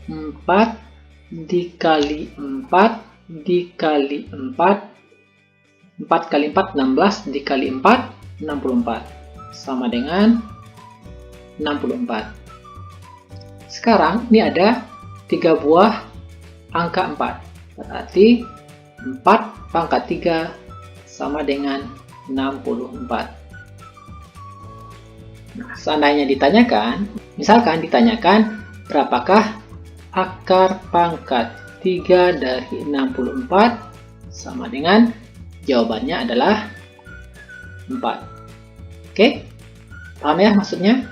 4 dikali 4 dikali 4. 4 kali 4, 16 dikali 4, 64. Sama dengan 64. Sekarang ini ada 3 buah angka 4. Berarti 4 pangkat 3 sama dengan 64. Nah, seandainya ditanyakan, misalkan ditanyakan berapakah akar pangkat 3 dari 64, sama dengan jawabannya adalah 4. Oke? Paham ya maksudnya?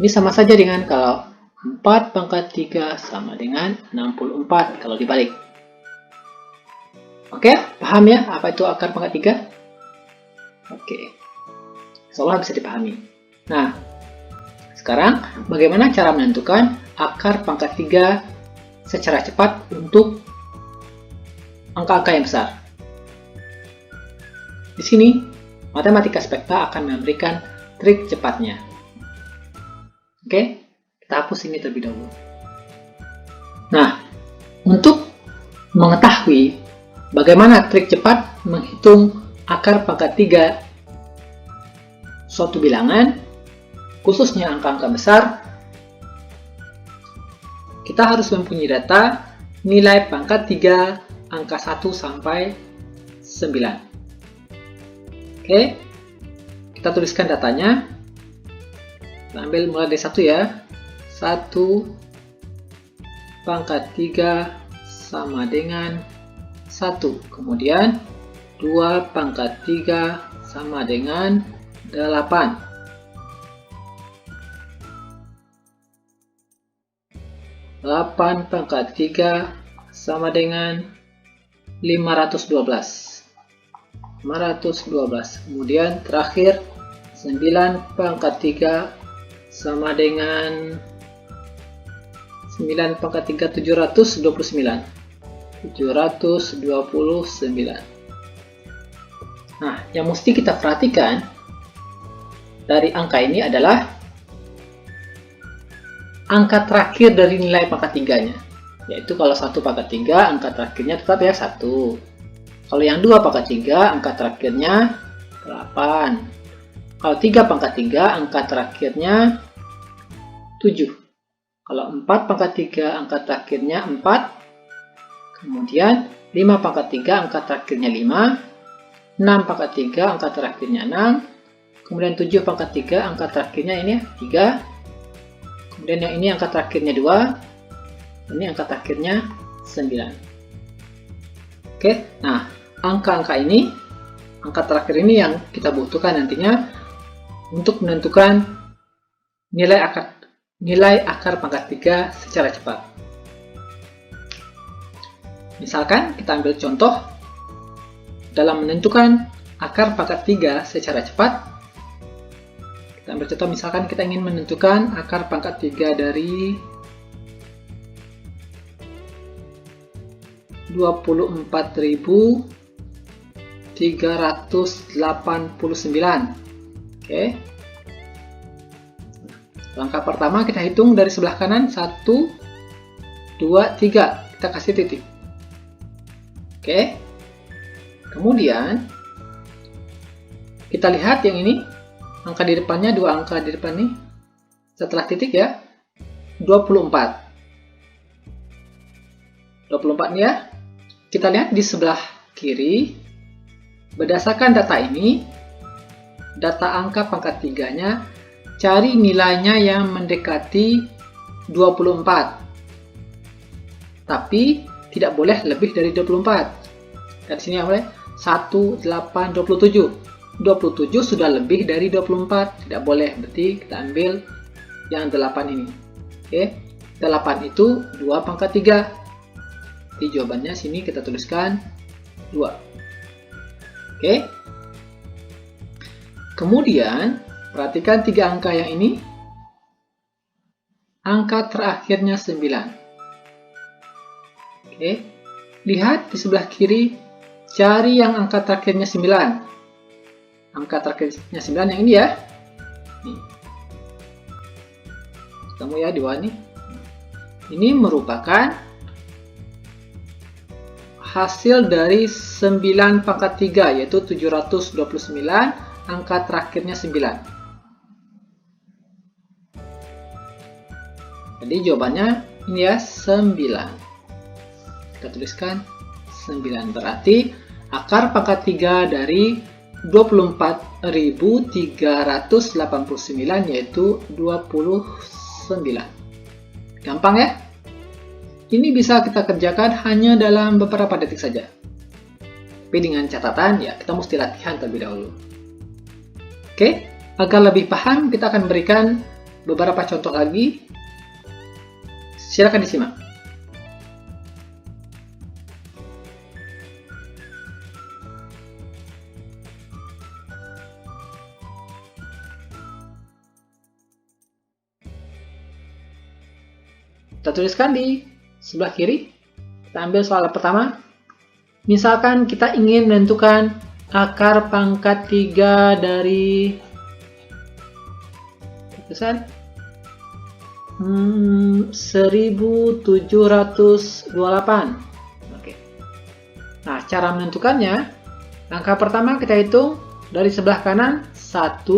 Ini sama saja dengan kalau 4 pangkat 3 sama dengan 64 kalau dibalik. Oke, paham ya apa itu akar pangkat 3? Oke. Seolah bisa dipahami. Nah, sekarang bagaimana cara menentukan akar pangkat 3 secara cepat untuk angka-angka yang besar? Di sini, matematika spekta akan memberikan trik cepatnya. Oke, kita hapus ini terlebih dahulu. Nah, untuk mengetahui bagaimana trik cepat menghitung akar pangkat 3 suatu bilangan, khususnya angka-angka besar, kita harus mempunyai data nilai pangkat 3 angka 1 sampai 9. Oke, kita tuliskan datanya. Kita ambil mulai dari 1 ya. 1 pangkat 3 sama dengan 1. Kemudian 2 pangkat 3 sama dengan 8. 8 pangkat 3 sama dengan 512. Kemudian terakhir 9 pangkat 3 sama dengan 9 pangkat 3 729. Nah, yang mesti kita perhatikan dari angka ini adalah angka terakhir dari nilai pangkat 3-nya. Yaitu kalau 1 pangkat 3, angka terakhirnya tetap ya 1. Kalau yang 2 pangkat 3, angka terakhirnya 8. Kalau 3 pangkat 3, angka terakhirnya 7. Kalau 4 pangkat 3, angka terakhirnya 4. Kemudian 5 pangkat 3, angka terakhirnya 5. 6 pangkat 3, angka terakhirnya 6. Kemudian 7 pangkat 3, angka terakhirnya ini 3. Kemudian yang ini angka terakhirnya 2. Ini angka terakhirnya 9. Oke, nah angka-angka ini, angka terakhir ini yang kita butuhkan nantinya untuk menentukan nilai akar pangkat 3 secara cepat. Misalkan kita ambil contoh dalam menentukan akar pangkat 3 secara cepat. Kita ambil contoh, misalkan kita ingin menentukan akar pangkat 3 dari 24.389. Oke. Langkah pertama kita hitung dari sebelah kanan 1, 2, 3. Kita kasih titik. Oke. Kemudian kita lihat yang ini, angka di depannya, 2 angka di depan nih. Setelah titik ya, 24. 24 nih ya. Kita lihat di sebelah kiri, berdasarkan data ini, data angka pangkat 3-nya, cari nilainya yang mendekati 24. Tapi tidak boleh lebih dari 24. Dari sini boleh 1, 8, 27. 27 sudah lebih dari 24, tidak boleh. Berarti kita ambil yang 8 ini. Oke. 8 itu 2 pangkat 3. Jadi jawabannya sini kita tuliskan 2. Oke. Kemudian perhatikan 3 angka yang ini. Angka terakhirnya 9. Oke. Lihat di sebelah kiri, cari yang angka terakhirnya 9. Angka terakhirnya 9 yang ini ya. Nih. Ketemu ya di bawah nih. Ini merupakan hasil dari 9 pangkat 3, yaitu 729, angka terakhirnya 9. Jadi jawabannya ini ya, 9. Kita tuliskan 9. Berarti akar pangkat 3 dari 24.389 yaitu 29. Gampang ya? Ini bisa kita kerjakan hanya dalam beberapa detik saja. Tapi dengan catatan ya kita mesti latihan terlebih dahulu. Oke, agar lebih paham kita akan berikan beberapa contoh lagi. Silakan disimak. Kita tuliskan di sebelah kiri. Kita ambil soal pertama. Misalkan kita ingin menentukan akar pangkat 3 dari 1728. Oke. Nah, cara menentukannya, langkah pertama kita hitung dari sebelah kanan 1,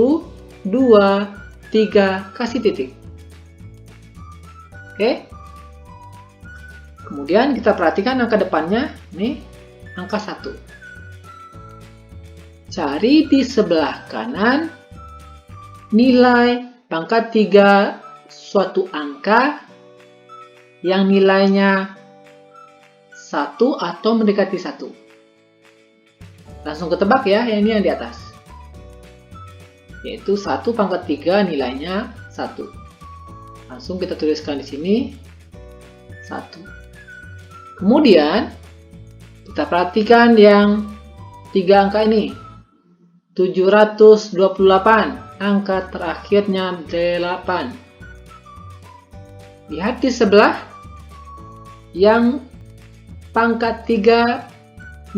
2, 3, kasih titik. Oke. Kemudian kita perhatikan angka depannya, ini angka 1. Cari di sebelah kanan nilai pangkat 3 suatu angka yang nilainya 1 atau mendekati 1. Langsung ketebak ya, ini yang di atas. Yaitu 1 pangkat 3 nilainya 1. Langsung kita tuliskan di sini 1. Kemudian kita perhatikan yang 3 angka ini. 728, angka terakhirnya 8. Lihat di sebelah yang pangkat 3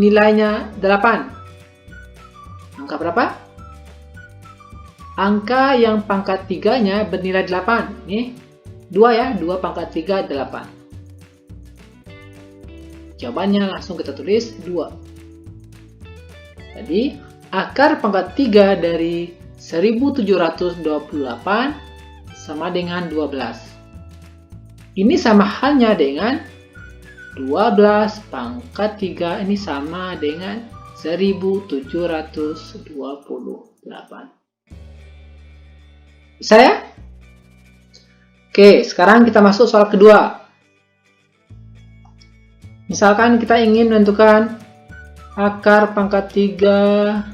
nilainya 8. Angka berapa? Angka yang pangkat 3-nya bernilai 8. Ini 2 ya, 2 pangkat 3, 8. Jawabannya langsung kita tulis 2. Jadi, akar pangkat 3 dari 1728 sama dengan 12. Ini sama halnya dengan 12 pangkat 3 ini sama dengan 1728. Bisa ya? Oke, sekarang kita masuk soal kedua. Misalkan kita ingin menentukan akar pangkat 3.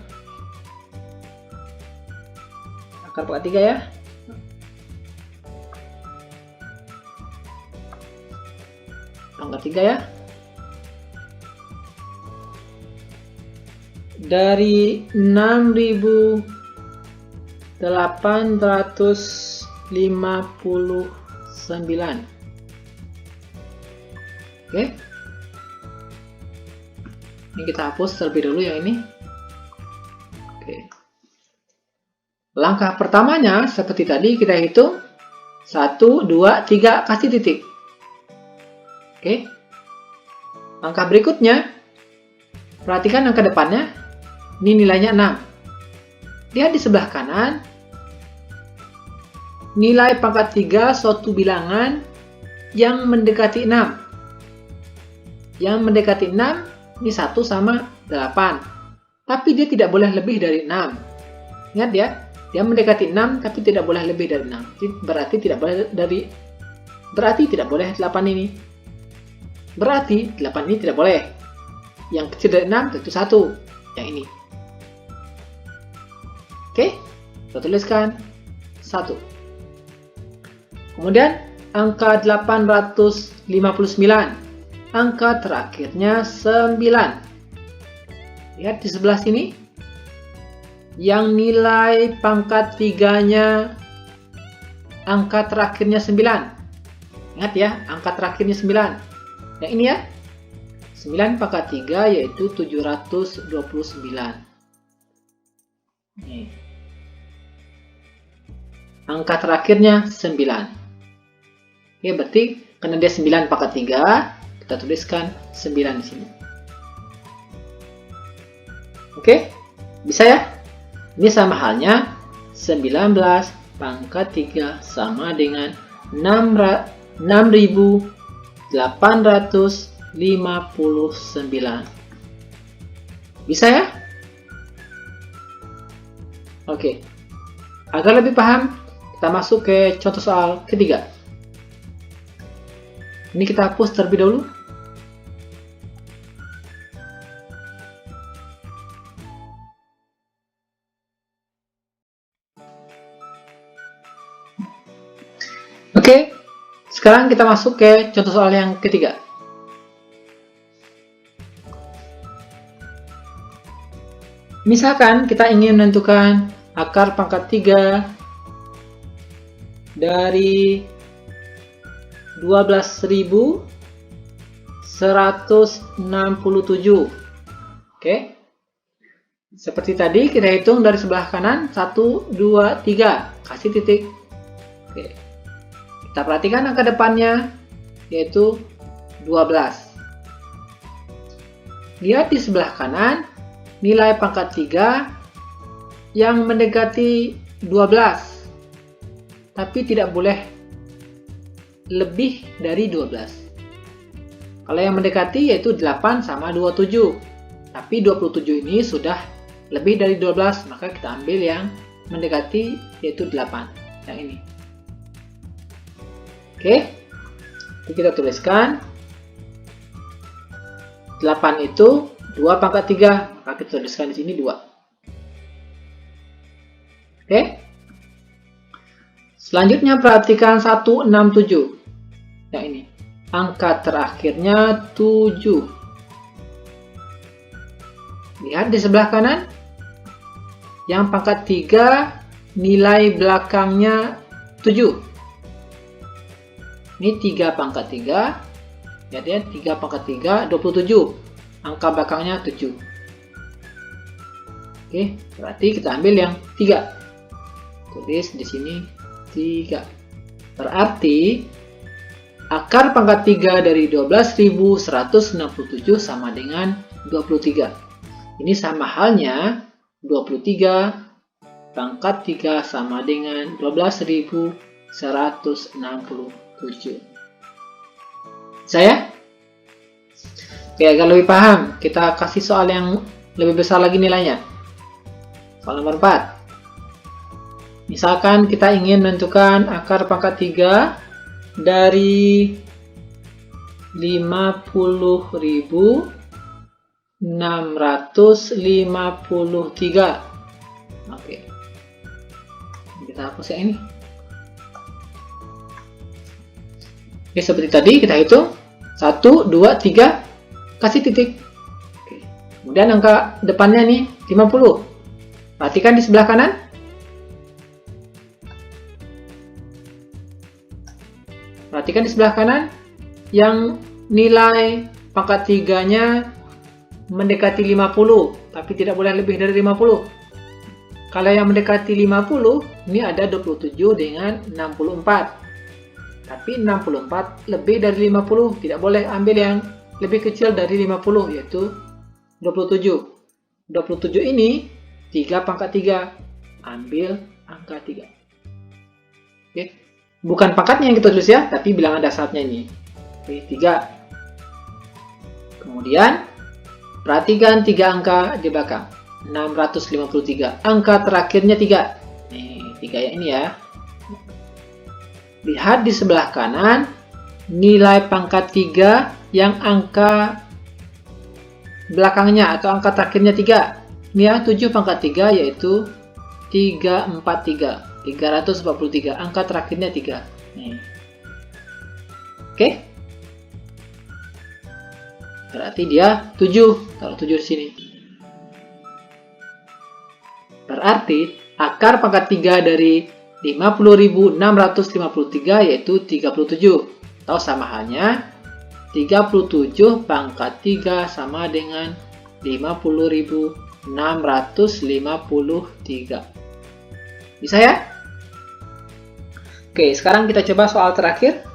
Akar pangkat 3 ya. Pangkat 3 ya. Dari 6.859. Oke. Ini kita hapus terlebih dahulu yang ini. Oke. Langkah pertamanya seperti tadi kita hitung 1, 2, 3, kasih titik. Oke. Langkah berikutnya, perhatikan angka depannya. Ini nilainya 6. Lihat di sebelah kanan. Nilai pangkat 3 suatu bilangan yang mendekati 6. Yang mendekati 6, ini 1 sama 8. Tapi dia tidak boleh lebih dari 6. Ingat ya, dia mendekati 6 tapi tidak boleh lebih dari 6. Berarti tidak boleh tidak boleh 8 ini. Berarti 8 ini tidak boleh. Yang kecil dari 6 tentu 1. Yang ini. Oke, kita tuliskan 1. Kemudian angka 859. Angka terakhirnya 9. Lihat di sebelah sini. Yang nilai pangkat 3-nya angka terakhirnya 9. Ingat ya, angka terakhirnya 9. Yang ini ya. 9 pangkat 3 yaitu 729. Nih. Angka terakhirnya 9. Oke, berarti karena dia 9 pangkat 3, kita tuliskan 9 di sini. Oke, bisa ya? Ini sama halnya 19 pangkat 3 sama dengan 6.859. Bisa ya? Oke. Agar lebih paham, kita masuk ke contoh soal ketiga. Ini kita hapus terlebih dahulu. Oke, sekarang kita masuk ke contoh soal yang ketiga. Misalkan kita ingin menentukan akar pangkat 3 dari 12.167. Oke. Seperti tadi kita hitung dari sebelah kanan 1, 2, 3, kasih titik. Oke. Kita perhatikan angka depannya yaitu 12. Lihat di sebelah kanan nilai pangkat 3 yang mendekati 12. Tapi tidak boleh lebih dari 12. Kalau yang mendekati yaitu 8 sama 27. Tapi 27 ini sudah lebih dari 12, maka kita ambil yang mendekati yaitu 8. Yang ini. Oke, jadi kita tuliskan 8 itu 2 pangkat 3, maka kita tuliskan di sini 2. Oke, selanjutnya perhatikan 167. Yang ini, angka terakhirnya 7. Lihat di sebelah kanan, yang pangkat 3 nilai belakangnya 7. Ini 3 pangkat 3, jadi 3 pangkat 3, 27. Angka belakangnya 7. Oke, berarti kita ambil yang 3. Tulis di sini 3. Berarti akar pangkat 3 dari 12.167 sama dengan 23. Ini sama halnya 23 pangkat 3 sama dengan 12.167. Saya? Oke, agar lebih paham, kita kasih soal yang lebih besar lagi nilainya. Soal nomor 4. Misalkan kita ingin menentukan akar pangkat 3 dari 50.653. Oke. Kita hapus yang ini. Oke, seperti tadi kita hitung 1, 2, 3, kasih titik. Oke. Kemudian angka depannya nih 50. Perhatikan di sebelah kanan. Perhatikan di sebelah kanan yang nilai pangkat 3-nya mendekati 50, tapi tidak boleh lebih dari 50. Kalau yang mendekati 50, ini ada 27 dengan 64. Tapi 64 lebih dari 50, tidak boleh ambil yang lebih kecil dari 50, yaitu 27. 27 ini 3 pangkat 3. Ambil angka 3. Oke. Bukan pangkatnya yang kita tulis ya, tapi bilangan dasarnya ini. Oke, 3. Kemudian, perhatikan 3 angka di belakang. 653. Angka terakhirnya 3. Nih, 3 yang ini ya. Lihat di sebelah kanan, nilai pangkat 3 yang angka belakangnya atau angka terakhirnya 3. Ini ya, 7 pangkat 3 yaitu 343. 343. Angka terakhirnya 3. Nih. Oke. Berarti dia 7. Taruh 7 di sini. Berarti akar pangkat 3 dari 50.653 yaitu 37. Atau sama halnya 37 pangkat 3 sama dengan 50.653. Bisa ya? Oke, sekarang kita coba soal terakhir.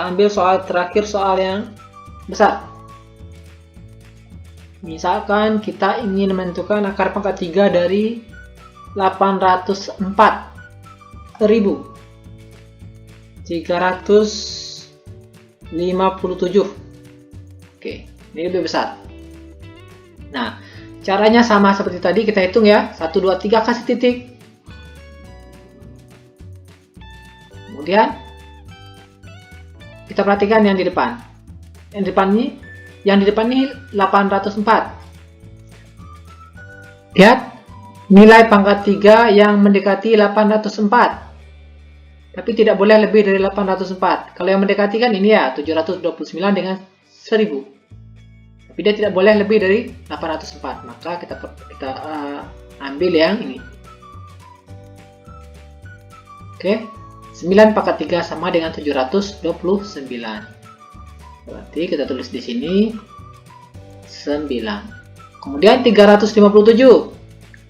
kita ambil soal terakhir, soal yang besar. Misalkan kita ingin menentukan akar pangkat 3 dari 804.357. Oke, ini lebih besar. Nah, caranya sama seperti tadi, kita hitung ya. 1, 2, 3, kasih titik. Kemudian kita perhatikan yang di depan. Yang di depan ini 804. Lihat nilai pangkat 3 yang mendekati 804. Tapi tidak boleh lebih dari 804. Kalau yang mendekati kan ini ya, 729 dengan 1000. Tapi dia tidak boleh lebih dari 804. Maka kita ambil yang ini. Oke. 9 pangkat 3 sama dengan 729. Berarti kita tulis di sini 9. Kemudian 357.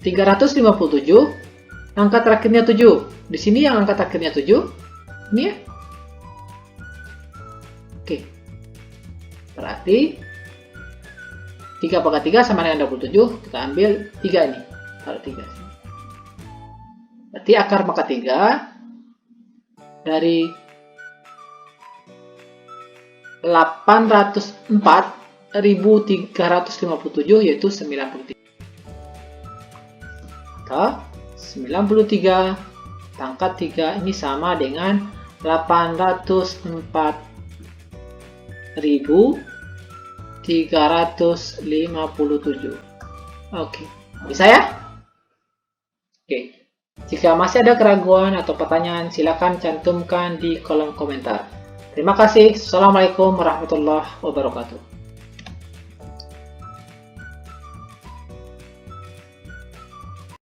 357 angka terakhirnya 7. Di sini yang angka terakhirnya 7. Ini ya. Oke. Berarti 3 pangkat 3 sama dengan 27. Kita ambil 3 ini. Taruh 3. Berarti akar pangkat 3 dari 804.357 yaitu 93. Atau 93 pangkat 3 ini sama dengan 804.357. Oke, bisa ya? Oke. Jika masih ada keraguan atau pertanyaan, silakan cantumkan di kolom komentar. Terima kasih. Assalamualaikum warahmatullahi wabarakatuh.